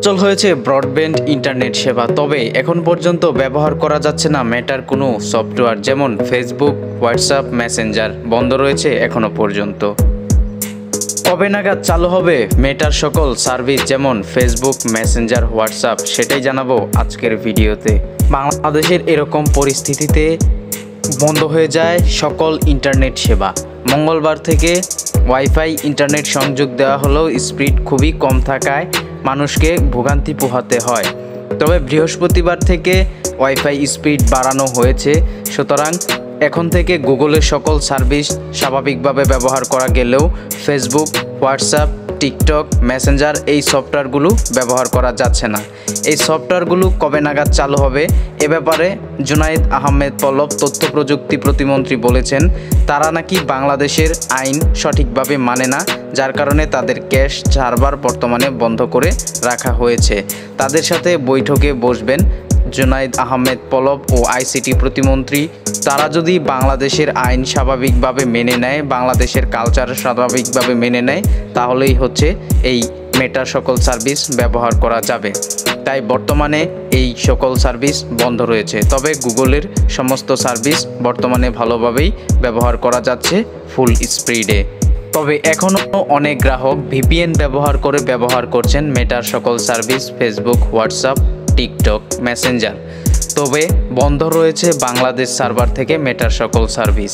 চল হয়েছে broadband internet সেবা, তবে এখন পর্যন্ত ব্যবহার করা যাচ্ছে না মেটার কোনো সফটওয়্যার, যেমন ফেসবুক, হোয়াটসঅ্যাপ, মেসেঞ্জার বন্ধ রয়েছে এখনো পর্যন্ত। কবে নাগাদ চালু হবে মেটার সকল সার্ভিস যেমন ফেসবুক, মেসেঞ্জার, হোয়াটসঅ্যাপ, সেটাই জানাবো আজকের ভিডিওতে। বাংলাদেশের এরকম পরিস্থিতিতে বন্ধ হয়ে যায় সকল ইন্টারনেট সেবা। মঙ্গলবার থেকে ওয়াইফাই ইন্টারনেট সংযোগ দেওয়া হলেও স্পিড খুবই কম থাকায় মানুষকে ভোগান্তি পোহাতে হয়। তবে বৃহস্পতিবার থেকে ওয়াইফাই স্পিড বাড়ানো হয়েছে, সুতরাং এখন থেকে গুগলের সকল সার্ভিস স্বাভাবিকভাবে ব্যবহার করা গেলেও ফেসবুক, হোয়াটসঅ্যাপ, টিকটক, মেসেঞ্জার এই সফটওয়্যারগুলো ব্যবহার করা যাচ্ছে না। এই সফটওয়্যারগুলো কবে নাগাদ চালু হবে এ ব্যাপারে জুনায়েদ আহমেদ পল্লব তথ্য প্রযুক্তি প্রতিমন্ত্রী বলেছেন, তারা নাকি বাংলাদেশের আইন সঠিকভাবে মানে না, যার কারণে তাদের ক্যাশ সার্ভার বর্তমানে বন্ধ করে রাখা হয়েছে। তাদের সাথে বৈঠকে বসবেন জুনায়েদ আহমেদ পল্লব ও আইসিটি প্রতিমন্ত্রী। তারা যদি বাংলাদেশের আইন স্বাভাবিকভাবে মেনে নেয়, বাংলাদেশের কালচার স্বাভাবিকভাবে মেনে নেয়, তাহলেই হচ্ছে এই মেটার সকল সার্ভিস ব্যবহার করা যাবে। তাই বর্তমানে এই সকল সার্ভিস বন্ধ রয়েছে, তবে গুগলের সমস্ত সার্ভিস বর্তমানে ভালোভাবেই ব্যবহার করা যাচ্ছে ফুল স্পিডে। তবে এখনও অনেক গ্রাহক ভিপিএন ব্যবহার করছেন মেটার সকল service, Facebook, WhatsApp, TikTok, Messenger. তবে বন্ধ রয়েছে বাংলাদেশ সার্ভার থেকে মেটার সকল সার্ভিস।